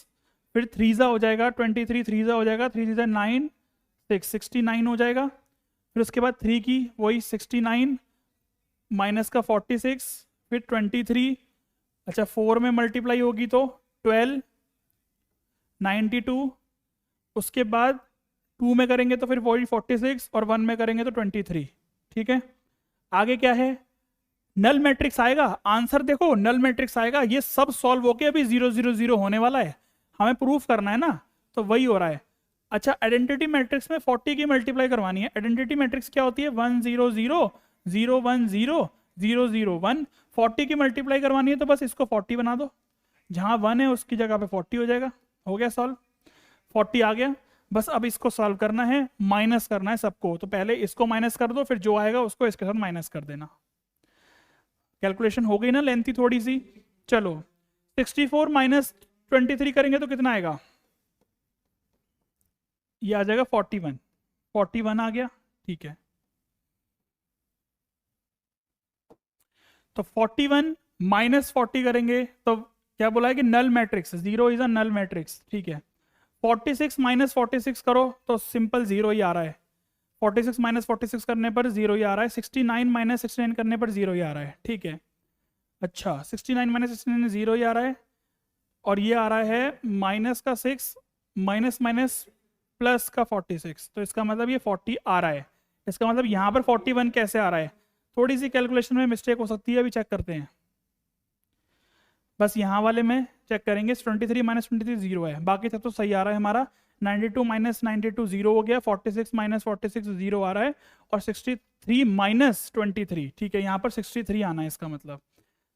फिर 3 ज़ा हो जाएगा 23 3 ज़ा हो जाएगा 3 ज़ा 9 6 69 हो जाएगा। फिर उसके बाद 3 की वही 69 माइनस का 46 फिर 23, अच्छा 4 में मल्टीप्लाई होगी तो 12 92, उसके बाद 2 में करेंगे तो फिर वही 46 और 1 में करेंगे तो 23। ठीक है, आगे क्या है? नल मैट्रिक्स आएगा। आंसर देखो नल मैट्रिक्स आएगा। ये सब सॉल्व होके अभी 0 0 0 होने वाला है, हमें प्रूफ करना है ना, तो वही हो रहा है। अच्छा आइडेंटिटी मैट्रिक्स में 40 की मल्टीप्लाई करवानी है। आइडेंटिटी मैट्रिक्स क्या होती है? 1 0 0 0 1 0 0 0 1। 40 की मल्टीप्लाई करवानी है तो बस इसको 40 बना दो, जहां 1 है उसकी जगह पे 40 हो जाएगा। हो गया सॉल्व, 40 आ गया। बस अब इसको सॉल्व करना है, माइनस करना है सबको, तो पहले इसको माइनस कर दो, फिर जो आएगा उसको इसके साथ माइनस कर देना। कैलकुलेशन हो गई ना लेंथी थोड़ी सी। चलो 64 माइनस 23 करेंगे तो कितना आएगा? ये आ जाएगा 41। 41 आ गया, ठीक है। तो 41 माइनस 40 करेंगे तो क्या बोला है कि null matrix, 0 is a null matrix. ठीक है, 46 माइनस 46 करो तो सिंपल 0 ही आ रहा है। 46 माइनस 46 करने पर 0 ही आ रहा है। 69 माइनस 69 करने पर 0 ही आ रहा है। ठीक है, अच्छा 69 माइनस 69 0 ही आ रहा है, और ये आ रहा है माइनस का 6 माइनस माइनस प्लस का 46, तो इसका मतलब ये 40 आ रहा है। इसका मतलब यहाँ पर 41 कैसे आ रहा है? थोड़ी सी कैलकुलेशन में मिस्टेक हो सकती है, अभी चेक करते हैं। बस यहाँ वाले में चेक करेंगे, 23 माइनस 23 0 है, बाकी सब तो सही आ रहा है हमारा। 92 माइनस 92 0 हो गया, 46 माइनस 46 0 आ रहा है, और 63 माइनस 23, ठीक है यहाँ पर 63 आना है, इसका मतलब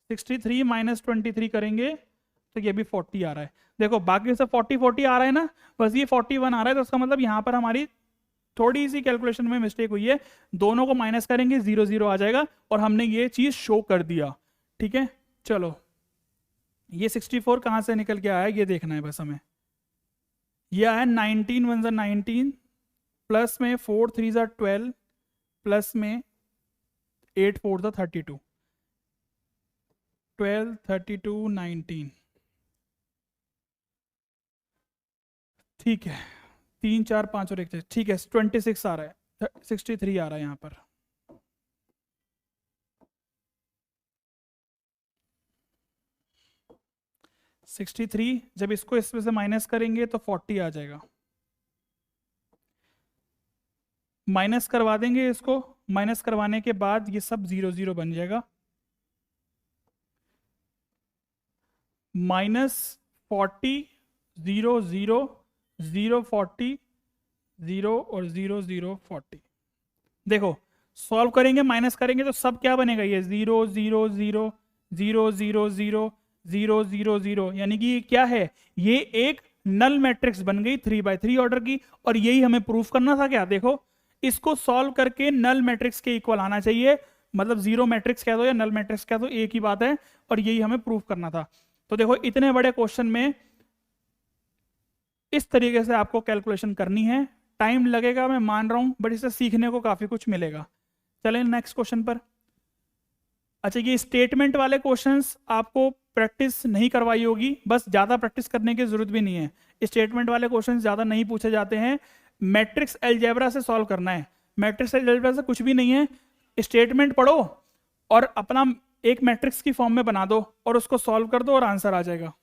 63 माइनस 23 करेंगे तो ये भी 40 आ रहा है। देखो बाकी सब 40 40 आ रहा है ना, बस ये 41 आ रहा है, तो उसका मतलब यहाँ पर हमारी थोड़ी सी कैलकुलेशन में मिस्टेक हुई है। दोनों को माइनस करेंगे 0 0 आ जाएगा, और हमने ये चीज शो कर दिया। ठीक है, चलो ये 64 कहाँ से निकल के आया ये देखना है बस हमें। ये आया 19 1 ज़ा 19 प्लस में 4 3 ज़ा 12 प्लस में 8 4 ज़ा 32, 12 32 19। ठीक है, 3 4 5 और 1, ठीक है 26 आ रहा है, 63 आ रहा है यहाँ पर। सिक्सटी थ्री जब इसको इसमें से माइनस करेंगे तो 40 आ जाएगा। माइनस करवा देंगे इसको, माइनस करवाने के बाद ये सब 0 0 बन जाएगा। माइनस 40 0 0 0 40 0 और 0 0 40। देखो सॉल्व करेंगे, माइनस करेंगे तो सब क्या बनेगा, ये 0 0 0 0 0 0 0 0 0, यानी कि ये क्या है, ये एक नल मैट्रिक्स बन गई 3x3 ऑर्डर की। और यही हमें प्रूफ करना था क्या, देखो इसको सॉल्व करके नल मैट्रिक्स के इक्वल आना चाहिए, मतलब जीरो मैट्रिक्स कह दो या नल मैट्रिक्स कह दो, एक ही बात है। और यही हमें प्रूफ करना था। तो देखो इतने बड़े क्वेश्चन में इस तरीके से आपको कैलकुलेशन करनी है। टाइम लगेगा मैं मान रहा हूं, बट इससे सीखने को काफी कुछ मिलेगा। चलें नेक्स्ट क्वेश्चन पर। अच्छा, ये स्टेटमेंट वाले क्वेश्चंस आपको प्रैक्टिस नहीं करवाई होगी, बस ज़्यादा प्रैक्टिस करने की जरूरत भी नहीं है। स्टेटमेंट वाले क्वेश्चंस ज़्यादा नहीं पूछे जाते हैं, मैट्रिक्स अलजेब्रा से सॉल्व करना है। मैट्रिक्स अलजेब्रा से कुछ भी नहीं है, स्टेटमेंट पढ़ो और अपना एक मैट्रिक्स की फॉर्म में बना दो और उसको सॉल्व कर दो और आंसर आ जाएगा।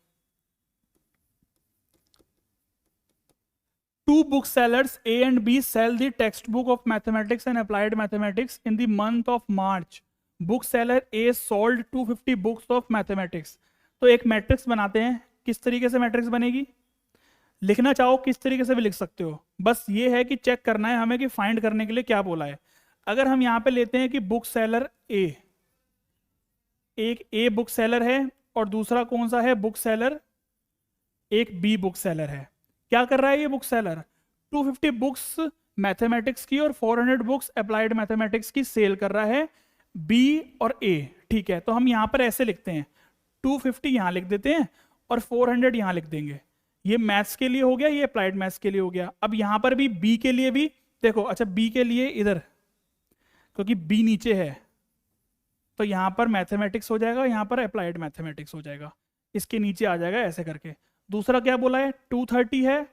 Two booksellers A and B sell the textbook of mathematics and applied mathematics in the month of March. Bookseller A sold 250 books of mathematics. तो एक मैट्रिक्स बनाते हैं। किस तरीके से मैट्रिक्स बनेगी, लिखना चाहो किस तरीके से भी लिख सकते हो, बस ये है कि चेक करना है हमें कि फाइंड करने के लिए क्या बोला है। अगर हम यहां पे लेते हैं कि बुक सेलर ए, एक ए बुक सेलर है और दूसरा कौन सा है, बुक सेलर, एक बी बुक सेलर है। क्या कर रहा है ये बुक सेलर, 250 बुक्स मैथमेटिक्स की और 400 बुक्स अप्लाइड मैथमेटिक्स की सेल कर रहा है, बी और ए। ठीक है, तो हम यहां पर ऐसे लिखते हैं, 250 यहां लिख देते हैं और 400 यहां लिख देंगे। ये मैथ्स के लिए हो गया, ये अप्लाइड मैथ्स के लिए हो गया। अब यहां पर भी बी के लिए भी देखो, अच्छा बी के लिए इधर, क्योंकि बी नीचे है तो यहां पर मैथमेटिक्स हो जाएगा, यहां पर अप्लाइड मैथमेटिक्स हो जाएगा, इसके नीचे आ जाएगा ऐसे करके। दूसरा क्या बोला है, 230 है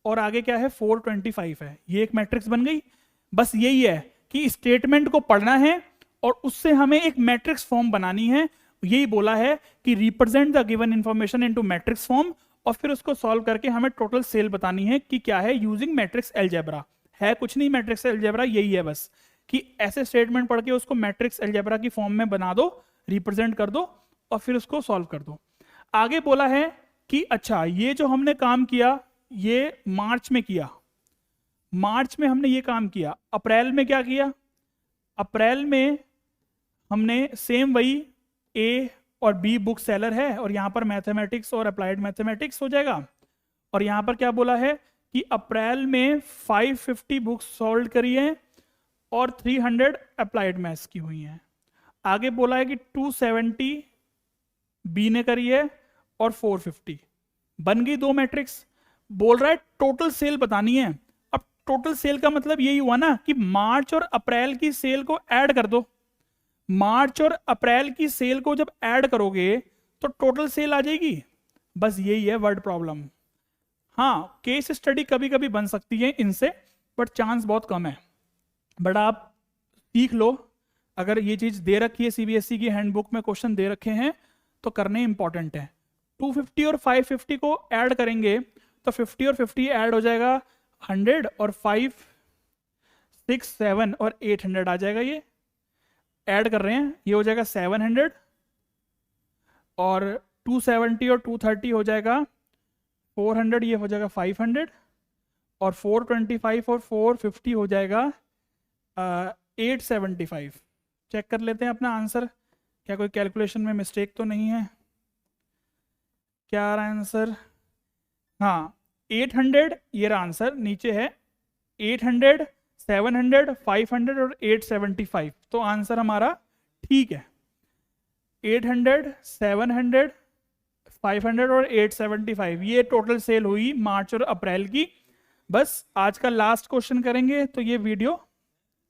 और आगे क्या है 425 है, ये एक मैट्रिक्स बन गई। बस यही है कि स्टेटमेंट को पढ़ना है और उससे हमें एक मैट्रिक्स फॉर्म बनानी है। यही बोला है कि represent the given information into matrix form, और फिर उसको सॉल्व करके हमें टोटल सेल बतानी है कि क्या है यूजिंग मैट्रिक्स अलजेब्रा। है कुछ नहीं मैट्रिक्स अलजेब्रा, यही है बस कि ऐसे स्टेटमेंट पढ़ के उसको मैट्रिक्स अलजेब्रा की फॉर्म में बना दो, रिप्रेजेंट कर दो और फिर उसको सॉल्व कर दो। आगे बोला है कि अच्छा ये जो हमने काम किया ये मार्च में किया, मार्च में हमने ये काम किया, अप्रैल में क्या किया, अप्रैल में हमने सेम वही ए और बी बुक सेलर है और यहां पर मैथमेटिक्स और अप्लाइड मैथमेटिक्स हो जाएगा। और यहां पर क्या बोला है कि अप्रैल में 550 बुक्स सॉल्व करी है और 300 अप्लाइड मैथ्स की हुई हैं। आगे बोला है कि 270 बी ने करी है और 450, बन गई दो मैट्रिक्स। बोल रहा है टोटल सेल बतानी है। अब टोटल सेल का मतलब यही हुआ ना कि मार्च और अप्रैल की सेल को ऐड कर दो। मार्च और अप्रैल की सेल को जब ऐड करोगे तो टोटल सेल आ जाएगी। बस यही है वर्ड प्रॉब्लम। हाँ, केस स्टडी कभी कभी बन सकती है इनसे, बट चांस बहुत कम है। बट आप सीख लो, अगर ये चीज दे रखी है सीबीएसई की हैंडबुक में, क्वेश्चन दे रखे हैं तो करने इंपॉर्टेंट है। 250 और 550 को ऐड करेंगे तो 50 और 50 ऐड हो जाएगा 100 और 5 6 7 और 800 आ जाएगा। ये ऐड कर रहे हैं, ये हो जाएगा 700 और 270 और 230 हो जाएगा 400, ये हो जाएगा 500 और 425 और 450 हो जाएगा 875। चेक कर लेते हैं अपना आंसर, क्या कोई कैलकुलेशन में मिस्टेक तो नहीं है। क्या आ रहा है आंसर, हाँ 800 ये रहा आंसर, नीचे है 800 700 500 और 875। तो आंसर हमारा ठीक है, 800 700 500 और 875 ये टोटल सेल हुई मार्च और अप्रैल की। बस आज का लास्ट क्वेश्चन करेंगे तो ये वीडियो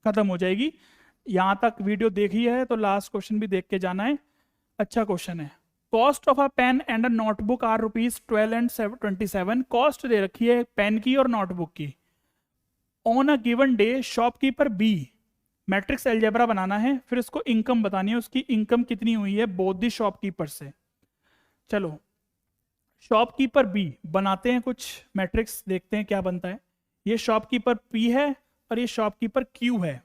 खत्म हो जाएगी। यहां तक वीडियो देखी है तो लास्ट क्वेश्चन भी देख के जाना है। अच्छा क्वेश्चन है, cost of a pen and a notebook are ₹12 and 27। Cost दे रखी है पेन की और नोटबुक की। On a given day shopkeeper B, matrix algebra बनाना है, फिर इसको इनकम बतानी है, उसकी इनकम कितनी हुई है बोथ दी शॉपकीपर से। चलो शॉपकीपर बी बनाते हैं, कुछ मैट्रिक्स देखते हैं क्या बनता है। ये शॉपकीपर पी है और ये शॉपकीपर क्यू है।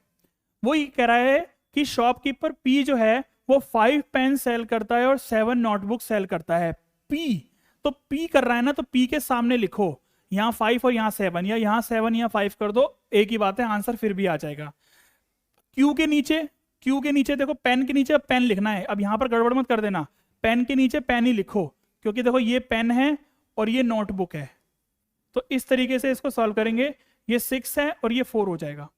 वो ये कह रहा है कि शॉपकीपर पी जो है वो 5 पेन सेल करता है और 7 नोटबुक सेल करता है। पी तो पी कर रहा है ना, तो पी के सामने लिखो यहाँ 5 और यहाँ 7, या यहाँ 7 या 5 कर दो, एक ही बात है, आंसर फिर भी आ जाएगा। क्यू के नीचे देखो, पेन के नीचे अब पेन लिखना है। अब यहाँ पर गड़बड़ मत कर देना, पेन के नीचे पेन ही लिखो, क्योंकि देखो ये पेन है और ये नोटबुक है। तो इस तरीके से इसको सॉल्व करेंगे, ये 6 है और ये 4 हो जाएगा।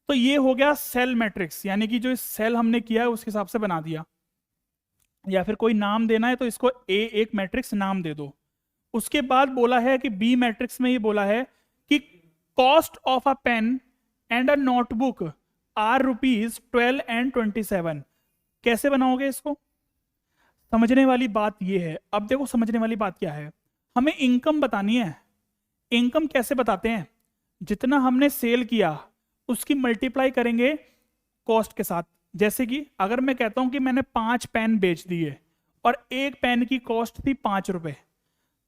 तो ये हो गया सेल मैट्रिक्स, यानी कि जो सेल हमने किया है उसके हिसाब से बना दिया। या फिर कोई नाम देना है तो इसको ए एक मैट्रिक्स नाम दे दो। उसके बाद बोला है कि बी मैट्रिक्स में ये बोला है कि cost of a pen and a notebook are ₹12 and 27। कैसे बनाओगे इसको? समझने वाली बात ये है। अब देखो समझने वाली बात क्या है, हमें इनकम बतानी है। इनकम कैसे बताते हैं? जितना हमने सेल किया उसकी मल्टीप्लाई करेंगे कॉस्ट के साथ। जैसे कि अगर मैं कहता हूं कि मैंने 5 पेन बेच दिए और एक पेन की कॉस्ट थी 5 रुपए,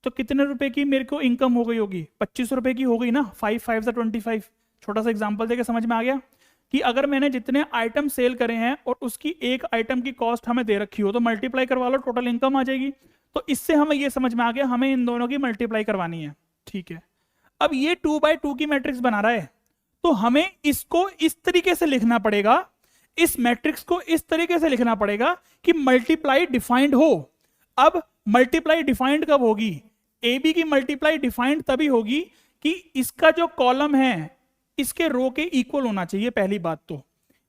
तो कितने रुपए की मेरे को इनकम हो गई होगी? 25 रुपए की हो गई ना। 5 5 25। छोटा सा एग्जांपल देके समझ में आ गया कि अगर मैंने जितने आइटम सेल करे हैं और उसकी एक आइटम की कॉस्ट हमें दे रखी हो, तो मल्टीप्लाई करवा लो, टोटल इनकम आ जाएगी। तो इससे हमें ये समझ में आ गया हमें इन दोनों की मल्टीप्लाई करवानी है। ठीक है, अब ये 2 by 2 की मैट्रिक्स बना रहा है, तो हमें इसको इस तरीके से लिखना पड़ेगा, इस मैट्रिक्स को इस तरीके से लिखना पड़ेगा कि मल्टीप्लाई डिफाइंड हो। अब मल्टीप्लाई डिफाइंड कब होगी? ए बी की मल्टीप्लाई डिफाइंड तभी होगी कि इसका जो कॉलम है इसके रो के इक्वल होना चाहिए। पहली बात तो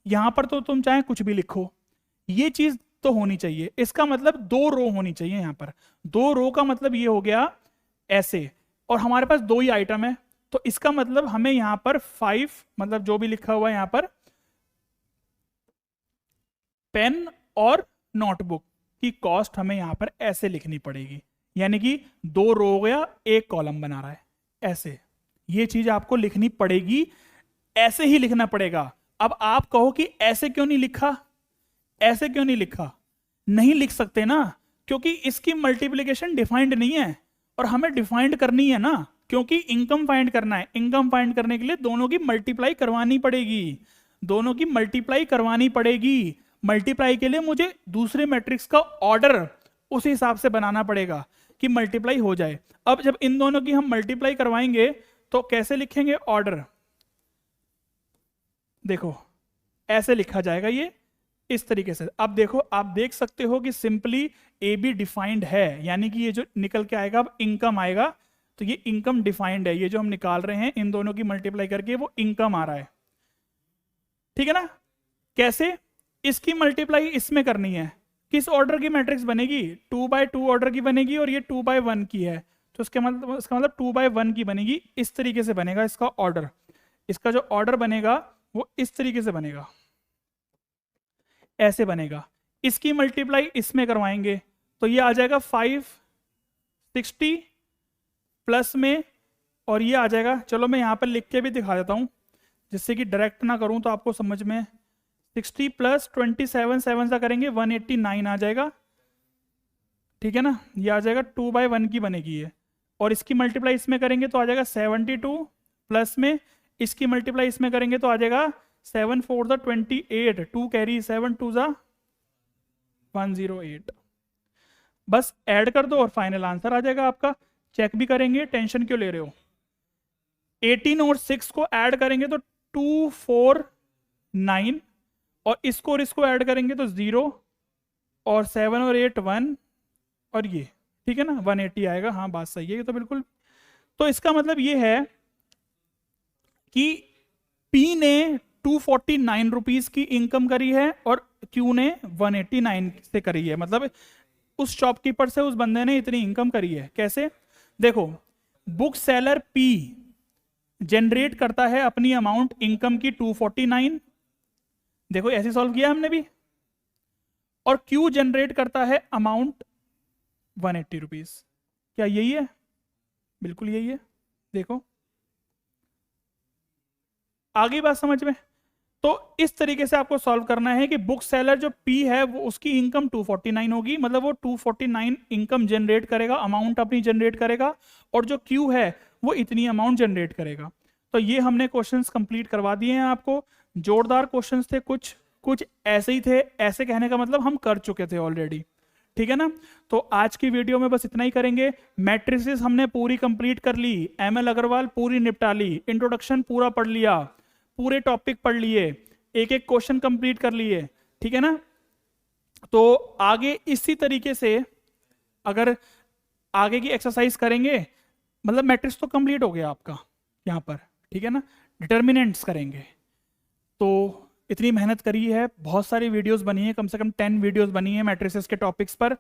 यहां पर तो तुम चाहे कुछ भी लिखो, ये चीज तो होनी चाहिए। इसका मतलब 2 रो होनी चाहिए। यहां पर 2 रो का मतलब ये हो गया ऐसे, और हमारे पास 2 ही आइटम है, तो इसका मतलब हमें यहां पर 5, मतलब जो भी लिखा हुआ है यहां पर पेन और नोटबुक की कॉस्ट हमें यहां पर ऐसे लिखनी पड़ेगी। यानी कि 2 रो हो गया, एक कॉलम बना रहा है ऐसे। ये चीज आपको लिखनी पड़ेगी, ऐसे ही लिखना पड़ेगा। अब आप कहो कि ऐसे क्यों नहीं लिखा, ऐसे क्यों नहीं लिखा? नहीं लिख सकते ना, क्योंकि इसकी मल्टीप्लिकेशन डिफाइंड नहीं है और हमें डिफाइंड करनी है ना, क्योंकि इनकम फाइंड करना है। इनकम फाइंड करने के लिए दोनों की मल्टीप्लाई करवानी पड़ेगी, दोनों की मल्टीप्लाई करवानी पड़ेगी। मल्टीप्लाई के लिए मुझे दूसरे मैट्रिक्स का ऑर्डर उस हिसाब से बनाना पड़ेगा कि मल्टीप्लाई हो जाए। अब जब इन दोनों की हम मल्टीप्लाई करवाएंगे तो कैसे लिखेंगे ऑर्डर? देखो ऐसे लिखा जाएगा, ये इस तरीके से। अब देखो आप देख सकते हो कि सिंपली ए बी डिफाइंड है, यानी कि ये जो निकल के आएगा अब इनकम आएगा, तो ये इनकम डिफाइंड है। ये जो हम निकाल रहे हैं इन दोनों की मल्टीप्लाई करके वो इनकम आ रहा है। ठीक है ना? कैसे? इसकी मल्टीप्लाई इसमें करनी है। किस ऑर्डर की मैट्रिक्स बनेगी? 2 by 2 ऑर्डर की बनेगी, और ये 2 by 1 की है, तो इसका मतलब 2 by 1 की बनेगी। इस तरीके से बनेगा इसका ऑर्डर। इसका जो ऑर्डर बनेगा वो इस तरीके से बनेगा, ऐसे बनेगा। इसकी मल्टीप्लाई इसमें करवाएंगे तो ये आ जाएगा 560 प्लस में, और ये आ जाएगा, चलो मैं यहाँ पर लिख के भी दिखा देता हूँ जिससे कि डायरेक्ट ना करूँ तो आपको समझ में। 60 प्लस 27, 7 सा करेंगे 189 आ जाएगा। ठीक है ना? ये आ जाएगा 2 by 1 की बनेगी ये, और इसकी मल्टीप्लाई इसमें करेंगे तो आ जाएगा 72 प्लस में इसकी मल्टीप्लाई इसमें करेंगे तो आ जाएगा 7 4 द 28, 2 कैरी 7 2 ज़ा 108। बस ऐड कर दो और फाइनल आंसर आ जाएगा आपका। चेक भी करेंगे, टेंशन क्यों ले रहे हो? 18 और 6 को ऐड करेंगे तो 249, और इसको ऐड करेंगे तो 0, और 7 और 8 1, और ये ठीक है ना 180 आएगा। हाँ बात सही है ये तो बिल्कुल। तो इसका मतलब ये है कि P ने 249 रुपीज की इनकम करी है और Q ने 189 से करी है। मतलब उस शॉपकीपर से उस बंदे ने इतनी इनकम करी है। कैसे? देखो, बुक सेलर P जनरेट करता है अपनी अमाउंट इनकम की 249, देखो ऐसे सॉल्व किया हमने भी, और Q जनरेट करता है अमाउंट 180 रुपीज। क्या यही है? बिल्कुल यही है। देखो आगे बात समझ में। तो इस तरीके से आपको सॉल्व करना है कि बुक सेलर जो P है वो उसकी इनकम 249 होगी, मतलब वो 249 इनकम जनरेट करेगा, अमाउंट अपनी जनरेट करेगा, और जो Q है वो इतनी अमाउंट जनरेट करेगा। तो ये हमने क्वेश्चंस कंप्लीट करवा दिए हैं आपको। जोरदार क्वेश्चंस थे, कुछ ऐसे ही थे। ऐसे कहने का मतलब हम कर चुके थे ऑलरेडी। ठीक है ना। तो आज की वीडियो में बस इतना ही करेंगे। मैट्रिसेस हमने पूरी कंप्लीट कर ली, एमएल अग्रवाल पूरी निपटा ली, इंट्रोडक्शन पूरा पढ़ लिया, पूरे टॉपिक पढ़ लिए, एक एक क्वेश्चन कंप्लीट कर लिए, ठीक है ना। तो आगे इसी तरीके से अगर आगे की एक्सरसाइज करेंगे, मतलब मैट्रिक्स तो कंप्लीट हो गया आपका यहाँ पर, ठीक है ना। डिटर्मिनेंट्स करेंगे, तो इतनी मेहनत करी है, बहुत सारी वीडियोस बनी है, कम से कम 10 वीडियोस बनी है मैट्रिसेस के टॉपिक्स पर,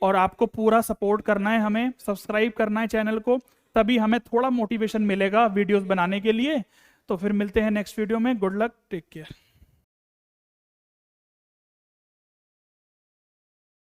और आपको पूरा सपोर्ट करना है, हमें सब्सक्राइब करना है चैनल को, तभी हमें थोड़ा मोटिवेशन मिलेगा वीडियोस बनाने के लिए। तो फिर मिलते हैं नेक्स्ट वीडियो में। Good luck, take care.